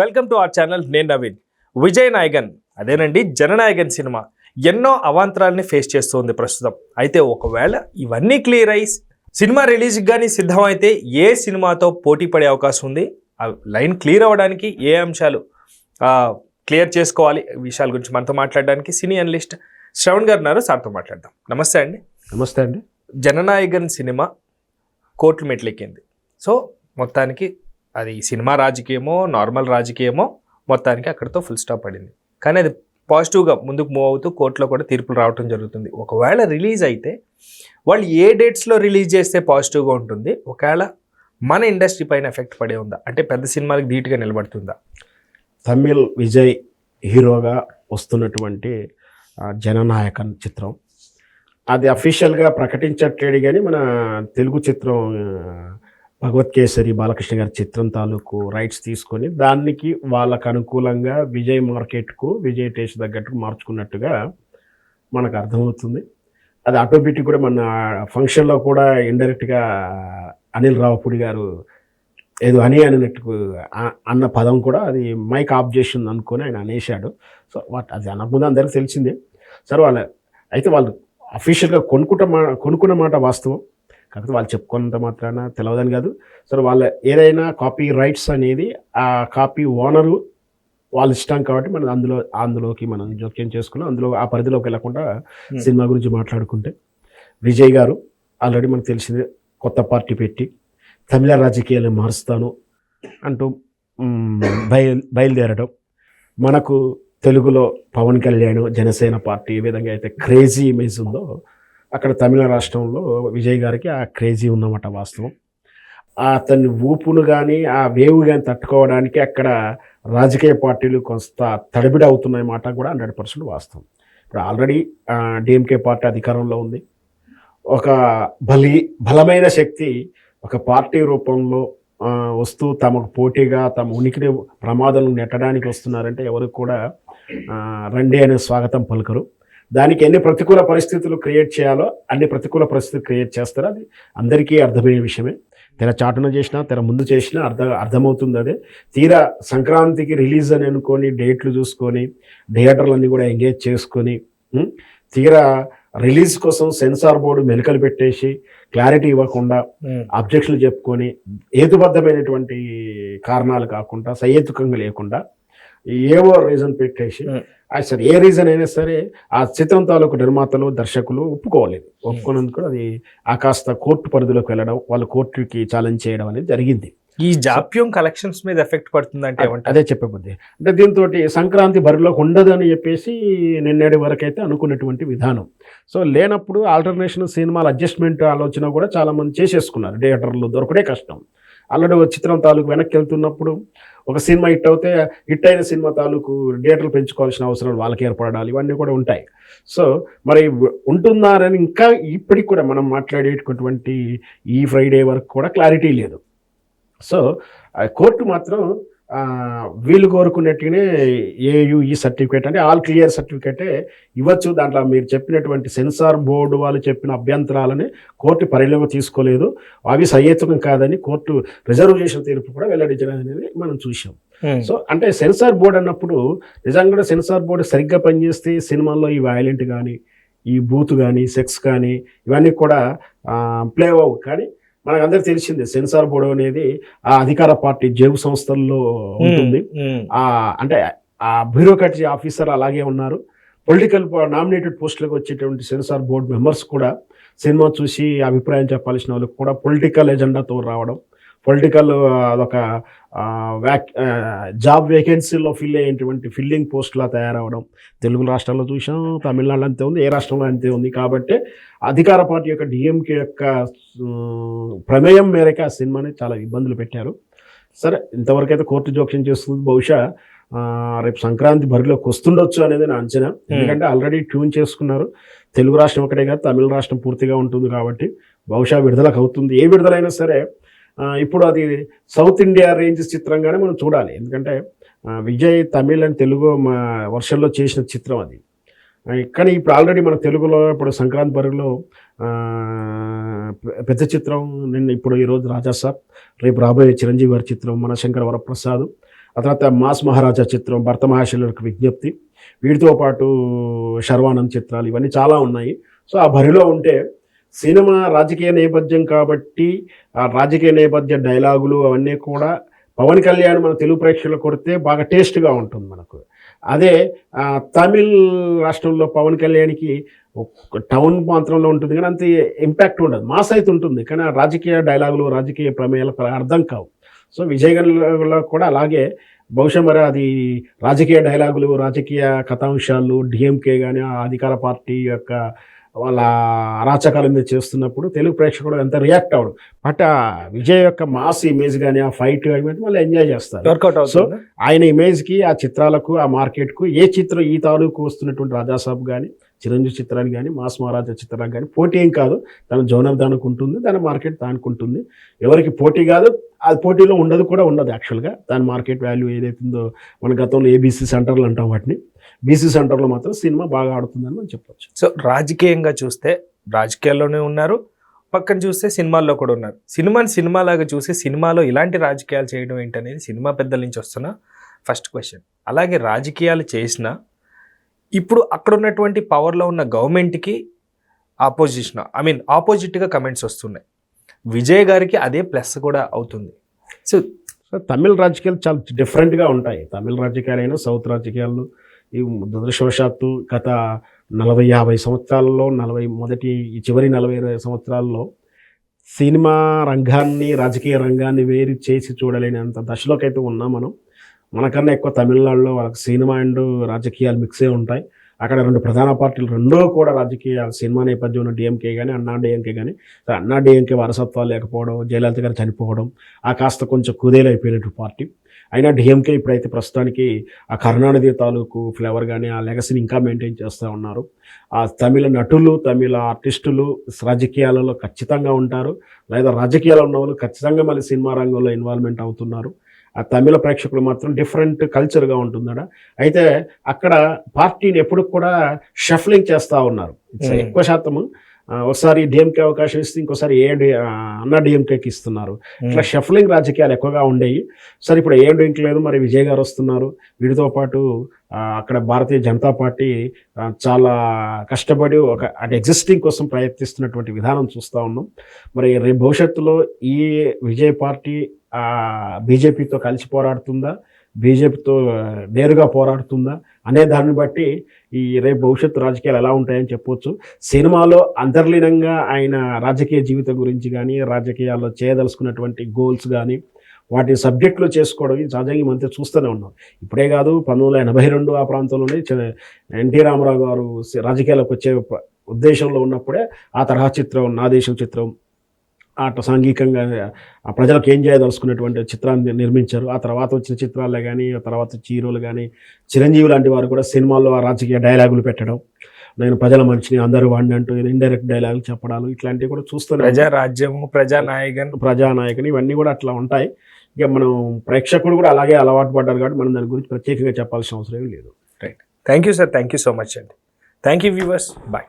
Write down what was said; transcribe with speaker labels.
Speaker 1: Welcome to our channel. నేను నవీన్. విజయ్ నాయగన్ అదేనండి Jana Nayagan cinema ఎన్నో అవాంతరాలని ఫేస్ చేస్తుంది ప్రస్తుతం. అయితే ఒకవేళ ఇవన్నీ క్లియర్ అయ్యి సినిమా రిలీజ్కి కానీ సిద్ధమైతే ఏ సినిమాతో పోటీ పడే అవకాశం ఉంది, ఆ లైన్ క్లియర్ అవ్వడానికి ఏ అంశాలు క్లియర్ చేసుకోవాలి, ఈ విషయాల గురించి మనతో మాట్లాడడానికి సినీ అనలిస్ట్ శ్రవణ్ గారు ఉన్నారు. సార్తో మాట్లాడదాం. నమస్తే అండి.
Speaker 2: నమస్తే అండి.
Speaker 1: జననాయగన్ సినిమా కోర్టు మెట్లెక్కింది. సో మొత్తానికి అది సినిమా రాజకీయమో నార్మల్ రాజకీయమో మొత్తానికి అక్కడితో ఫుల్ స్టాప్ పడింది. కానీ అది పాజిటివ్గా ముందుకు మూవ్ అవుతూ కోర్టులో కూడా తీర్పులు రావటం జరుగుతుంది. ఒకవేళ రిలీజ్ అయితే వాళ్ళు ఏ డేట్స్లో రిలీజ్ చేస్తే పాజిటివ్గా ఉంటుంది, ఒకవేళ మన ఇండస్ట్రీ పైన ఎఫెక్ట్ పడే ఉందా, అంటే పెద్ద సినిమాలకు ధీటుగా నిలబడుతుందా?
Speaker 2: తమిళ్ విజయ్ హీరోగా వస్తున్నటువంటి జననాయకన్ చిత్రం అది అఫీషియల్గా ప్రకటించట్లేడు, కానీ మన తెలుగు చిత్రం భగవత్ కేసరి బాలకృష్ణ గారి చిత్రం తాలూకు రైట్స్ తీసుకొని దానికి వాళ్ళకు అనుకూలంగా విజయ్ మార్కెట్కు విజయ్ టేస్ట్ తగ్గట్టుకు మార్చుకున్నట్టుగా మనకు అర్థమవుతుంది. అది ఆటోమేటిక్ కూడా మన ఫంక్షన్లో కూడా ఇండైరెక్ట్గా అనిల్ రావుపూడి గారు ఏదో అన్నట్టుకు అన్న పదం కూడా అది మైక్ ఆఫ్ చేసింది అనుకొని ఆయన అనేశాడు. సో అది అనకముందు అందరికీ తెలిసిందే. సరే వాళ్ళు అఫీషియల్గా కొనుక్కున్న మాట వాస్తవం, కాకపోతే వాళ్ళు చెప్పుకున్నంత మాత్రాన తెలియదని కాదు. సరే వాళ్ళ ఏదైనా కాపీ రైట్స్ అనేది ఆ కాపీ ఓనరు వాళ్ళ ఇష్టం కాబట్టి మనం అందులోకి మనం జోక్యం చేసుకున్నాం. అందులో ఆ పరిధిలోకి వెళ్ళకుండా సినిమా గురించి మాట్లాడుకుంటే, విజయ్ గారు ఆల్రెడీ మనకు తెలిసిందే కొత్త పార్టీ పెట్టి తమిళ రాజకీయాలు మారుస్తాను అంటూ బయలుదేరడం, మనకు తెలుగులో పవన్ కళ్యాణ్ జనసేన పార్టీ ఏ విధంగా అయితే క్రేజీ ఇమేజ్ ఉందో అక్కడ తమిళ రాష్ట్రంలో విజయ్ గారికి ఆ క్రేజీ ఉన్నమాట వాస్తవం. అతని ఊపును కానీ ఆ వేవ్ కానీ తట్టుకోవడానికి అక్కడ రాజకీయ పార్టీలు కొంత తడిబిడి అవుతున్నాయి మాట కూడా 100% వాస్తవం. ఇప్పుడు ఆల్రెడీ డిఎంకే పార్టీ అధికారంలో ఉంది. ఒక బలమైన శక్తి ఒక పార్టీ రూపంలో వస్తూ తమకు పోటీగా తమ ఉనికిని ప్రమాదాలను నెట్టడానికి వస్తున్నారంటే ఎవరు కూడా రండి అనే స్వాగతం పలుకరు. దానికి ఎన్ని ప్రతికూల పరిస్థితులు క్రియేట్ చేయాలో అన్ని ప్రతికూల పరిస్థితులు క్రియేట్ చేస్తారు. అది అందరికీ అర్థమయ్యే విషయమే. తెర చాటున చేసినా తెర ముందు చేసినా అర్థమవుతుంది. అదే తీరా సంక్రాంతికి రిలీజ్ అని అనుకొని డేట్లు చూసుకొని థియేటర్లన్నీ కూడా ఎంగేజ్ చేసుకొని తీరా రిలీజ్ కోసం సెన్సార్ బోర్డు మెలికలు పెట్టేసి క్లారిటీ ఇవ్వకుండా అబ్జెక్షన్లు చెప్పుకొని హేతుబద్ధమైనటువంటి కారణాలు కాకుండా సహేతుకంగా లేకుండా ఏవో రీజన్ పెట్టేసి సరే ఏ రీజన్ అయినా సరే ఆ చిత్రం తాలూకు నిర్మాతలు దర్శకులు ఒప్పుకోలేదు. ఒప్పుకున్నందుకు అది కాస్త కోర్టు పరిధిలోకి వెళ్ళడం, వాళ్ళు కోర్టుకి ఛాలెంజ్ చేయడం అనేది జరిగింది.
Speaker 1: ఈ జాప్యం కలెక్షన్స్ మీద ఎఫెక్ట్ పడుతుందంటే
Speaker 2: అదే చెప్పబోద్ది. అంటే దీంతో సంక్రాంతి బరిలోకి ఉండదు అని చెప్పేసి నిన్నటి వరకు అయితే అనుకున్నటువంటి విధానం. సో లేనప్పుడు ఆల్టర్నేషన్ సినిమాల అడ్జస్ట్మెంట్ ఆలోచన కూడా చాలామంది చేసేసుకున్నారు. థియేటర్లు దొరకడే కష్టం. ఆల్రెడీ చిత్రం తాలూకు వెనక్కి వెళ్తున్నప్పుడు ఒక సినిమా హిట్ అవుతే హిట్ అయిన సినిమా తాలూకు థియేటర్లు పెంచుకోవాల్సిన అవసరం వాళ్ళకి ఏర్పడాలి, ఇవన్నీ కూడా ఉంటాయి. సో మరి ఉంటున్నారని ఇంకా ఇప్పటికి కూడా మనం మాట్లాడేటటువంటి ఈ ఫ్రైడే వరకు కూడా క్లారిటీ లేదు. సో కోర్టు మాత్రం వీళ్ళు కోరుకున్నట్టుగానే ఏయుఈ సర్టిఫికేట్ అంటే ఆల్ క్లియర్ సర్టిఫికేటే ఇవ్వచ్చు. దాంట్లో మీరు చెప్పినటువంటి సెన్సార్ బోర్డు వాళ్ళు చెప్పిన అభ్యంతరాలని కోర్టు పరిగణలోకి తీసుకోలేదు, అవి సహేతుకం కాదని కోర్టు రిజర్వేషన్ తీర్పు కూడా వెల్లడించడం అనేది మనం చూసాం. సో అంటే సెన్సార్ బోర్డు అన్నప్పుడు నిజంగా కూడా సెన్సార్ బోర్డు సరిగ్గా పనిచేస్తే సినిమాల్లో ఈ వైలెంట్ కానీ ఈ బూత్ కానీ సెక్స్ కానీ ఇవన్నీ కూడా ప్లే అవ్వవు. కానీ మనకు అందరికి తెలిసిందే సెన్సార్ బోర్డు అనేది ఆ అధికార పార్టీ జేబు సంస్థల్లో ఉంటుంది. అంటే ఆ బ్యూరోక్రసీ ఆఫీసర్ అలాగే ఉన్నారు. పొలిటికల్ నామినేటెడ్ పోస్టులకు వచ్చేటువంటి సెన్సార్ బోర్డు మెంబర్స్ కూడా సినిమా చూసి అభిప్రాయం చెప్పాల్సిన వాళ్ళకి కూడా పొలిటికల్ ఎజెండాతో రావడం, పొలిటికల్ అదొక జాబ్ వేకెన్సీలో ఫిల్ అయ్యేటువంటి ఫిల్లింగ్ పోస్టులా తయారవడం తెలుగు రాష్ట్రాల్లో చూసాం, తమిళనాడు అంతే ఉంది, ఏ రాష్ట్రంలో అంతే ఉంది. కాబట్టి అధికార పార్టీ యొక్క డిఎంకే యొక్క ప్రమేయం మేరకు ఆ సినిమాని చాలా ఇబ్బందులు పెట్టారు. సరే ఇంతవరకు అయితే కోర్టు జోక్యం చేస్తుంది. బహుశా రేపు సంక్రాంతి బరిలోకి వస్తుండొచ్చు అనేది నా అంచనా. ఎందుకంటే ఆల్రెడీ ట్యూన్ చేసుకున్నారు. తెలుగు రాష్ట్రం ఒకటే కాదు తమిళ రాష్ట్రం పూర్తిగా ఉంటుంది కాబట్టి బహుశా విడుదలకు అవుతుంది. ఏ విడుదలైనా సరే ఇప్పుడు అది సౌత్ ఇండియా రేంజ్ చిత్రంగానే మనం చూడాలి. ఎందుకంటే విజయ్ తమిళ్ అండ్ తెలుగు వర్షన్లో చేసిన చిత్రం అది. కానీ ఇప్పుడు ఆల్రెడీ మన తెలుగులో ఇప్పుడు సంక్రాంతి బరిలో పెద్ద చిత్రం నిన్న ఇప్పుడు ఈరోజు రాజాసాబ్, రేపు రాబోయే చిరంజీవి గారి చిత్రం మనశంకర వరప్రసాద్, ఆ తర్వాత మాస్ మహారాజా చిత్రం, భర్త మహాశైలకు విజ్ఞప్తి, వీటితో పాటు శర్వానంద్ చిత్రాలు ఇవన్నీ చాలా ఉన్నాయి. సో ఆ బరిలో ఉంటే సినిమా రాజకీయ నేపథ్యం కాబట్టి ఆ రాజకీయ నేపథ్య డైలాగులు అవన్నీ కూడా పవన్ కళ్యాణ్ మన తెలుగు ప్రేక్షకులకు కొడితే బాగా టేస్ట్గా ఉంటుంది మనకు. అదే తమిళ్ రాష్ట్రంలో పవన్ కళ్యాణ్కి టౌన్ ప్రాంతంలో ఉంటుంది కానీ అంత ఇంపాక్ట్ ఉండదు, మాస్ అయితే ఉంటుంది కానీ ఆ రాజకీయ డైలాగులు రాజకీయ ప్రమేయాలు అర్థం కావు. సో విజయ్ గణలో కూడా అలాగే బహుశా మరి అది రాజకీయ డైలాగులు రాజకీయ కథాంశాలు డిఎంకే కానీ ఆ అధికార పార్టీ యొక్క వాళ్ళ అరాచకాల మీద చేస్తున్నప్పుడు తెలుగు ప్రేక్షకుడు ఎంత రియాక్ట్ అవడు. బట్ ఆ విజయ్ యొక్క మాస్ ఇమేజ్ కానీ ఆ ఫైట్ కానీ మళ్ళీ ఎంజాయ్ చేస్తారు.
Speaker 1: వర్కౌట్
Speaker 2: సో
Speaker 1: అవుతుంది.
Speaker 2: ఆయన ఇమేజ్కి ఆ చిత్రాలకు ఆ మార్కెట్కు ఏ చిత్రం ఈ తాలూకు వస్తున్నటువంటి రాజాసాబ్ కానీ చిరంజీవి చిత్రానికి కానీ మాస్ మహారాజా చిత్రానికి కానీ పోటీ ఏం కాదు. తన జోనర్ దానికి ఉంటుంది, దాని మార్కెట్ దానికి ఉంటుంది. ఎవరికి పోటీ కాదు, అది పోటీలో ఉండదు కూడా ఉండదు. యాక్చువల్గా దాని మార్కెట్ వాల్యూ ఏదైతుందో మన గతంలో ఏబీసీ సెంటర్లు అంటాం వాటిని, బీసీ సెంటర్లో మాత్రం సినిమా బాగా ఆడుతుందని మనం చెప్పొచ్చు.
Speaker 1: సో రాజకీయంగా చూస్తే రాజకీయాల్లోనే ఉన్నారు, పక్కన చూస్తే సినిమాల్లో కూడా ఉన్నారు. సినిమాని సినిమాలాగా చూసి సినిమాలో ఇలాంటి రాజకీయాలు చేయడం ఏంటనేది సినిమా పెద్దల నుంచి వస్తున్న ఫస్ట్ క్వశ్చన్. అలాగే రాజకీయాలు చేసినా ఇప్పుడు అక్కడ ఉన్నటువంటి పవర్లో ఉన్న గవర్నమెంట్కి ఆపోజిట్గా కమెంట్స్ వస్తున్నాయి. విజయ్ గారికి అదే ప్లస్ కూడా అవుతుంది. సో
Speaker 2: తమిళ రాజకీయాలు చాలా డిఫరెంట్గా ఉంటాయి. తమిళ రాజకీయాలైనా సౌత్ రాజకీయాలు ఈ దురదృష్టవశాత్తు గత 40-50 సంవత్సరాలలో చివరి 40 సంవత్సరాల్లో సినిమా రంగాన్ని రాజకీయ రంగాన్ని వేరు చేసి చూడలేనంత దశలోకి అయితే ఉన్నాం మనం. మనకన్నా ఎక్కువ తమిళనాడులో వాళ్ళకి సినిమా అండ్ రాజకీయాలు మిక్సే ఉంటాయి. అక్కడ 2 ప్రధాన పార్టీలు రెండో కూడా రాజకీయ సినిమా నేపథ్యం ఉన్న డిఎంకే కానీ అన్నా డిఎంకే కానీ, అన్నా డిఎంకే వారసత్వాలు లేకపోవడం, జయలలిత గారు చనిపోవడం, ఆ కాస్త కొంచెం కుదేలైపోయినట్టు పార్టీ. అయినా డిఎంకే ఇప్పుడైతే ప్రస్తుతానికి ఆ కరుణానిధి తాలూకు ఫ్లేవర్ కానీ ఆ లెగసీని ఇంకా మెయింటైన్ చేస్తూ ఉన్నారు. ఆ తమిళ నటులు తమిళ ఆర్టిస్టులు రాజకీయాలలో ఖచ్చితంగా ఉంటారు, లేదా రాజకీయాలు ఉన్న వాళ్ళు ఖచ్చితంగా మళ్ళీ సినిమా రంగంలో ఇన్వాల్వ్మెంట్ అవుతున్నారు. ఆ తమిళ ప్రేక్షకులు మాత్రం డిఫరెంట్ కల్చర్గా ఉంటుందట. అయితే అక్కడ పార్టీని ఎప్పుడు కూడా షఫ్లింగ్ చేస్తూ ఉన్నారు. ఎక్కువ శాతము ఒకసారి డిఎంకే అవకాశం ఇస్తే ఇంకోసారి అన్నా డిఎంకేకి ఇస్తున్నారు. ఇట్లా షఫ్లింగ్ రాజకీయాలు ఎక్కువగా ఉండేవి. సరే ఇప్పుడు ఏఎండిఎంకి లేదు, మరి విజయ్ గారు వస్తున్నారు. వీటితో పాటు అక్కడ భారతీయ జనతా పార్టీ చాలా కష్టపడి అటు ఎగ్జిస్టింగ్ కోసం ప్రయత్నిస్తున్నటువంటి విధానం చూస్తూ ఉన్నాం. మరి రేపు భవిష్యత్తులో ఈ విజయ్ పార్టీ బీజేపీతో కలిసి పోరాడుతుందా, బీజేపీతో నేరుగా పోరాడుతుందా అనే దాన్ని బట్టి ఈ రేపు భవిష్యత్తు రాజకీయాలు ఎలా ఉంటాయని చెప్పొచ్చు. సినిమాలో అంతర్లీనంగా ఆయన రాజకీయ జీవితం గురించి కానీ రాజకీయాల్లో చేయదలుచుకున్నటువంటి గోల్స్ కానీ వాటి సబ్జెక్టులో చేసుకోవడం సహజంగా ఈ మధ్య చూస్తూనే ఉన్నాం. ఇప్పుడే కాదు, 1982 ఆ ప్రాంతంలోనే ఎన్టీ రామారావు గారు రాజకీయాలకు వచ్చే ఉద్దేశంలో ఉన్నప్పుడే ఆ తరహా చిత్రం నా దేశం చిత్రం అటు సాంఘికంగా ఆ ప్రజలకు ఏం చేయదలుచుకున్నటువంటి చిత్రాన్ని నిర్మించారు. ఆ తర్వాత వచ్చిన చిత్రాలే కానీ ఆ తర్వాత హీరోలు కానీ చిరంజీవి లాంటి వారు కూడా సినిమాల్లో ఆ రాజకీయ డైలాగులు పెట్టడం, నేను ప్రజల మనిషిని అందరూ వాడిని అంటూ ఇండైరెక్ట్ డైలాగులు చెప్పడాలు ఇట్లాంటివి కూడా చూస్తూనే
Speaker 1: ప్రజారాజ్యము ప్రజానాయకన్
Speaker 2: ఇవన్నీ కూడా అట్లా ఉంటాయి. ఇక మనం ప్రేక్షకుడు కూడా అలాగే అలవాటు పడ్డారు కాబట్టి మనం దాని గురించి ప్రత్యేకంగా చెప్పాల్సిన అవసరం లేదు.
Speaker 1: Right. Thank you sir, thank you so much అండి. Thank you viewers, bye.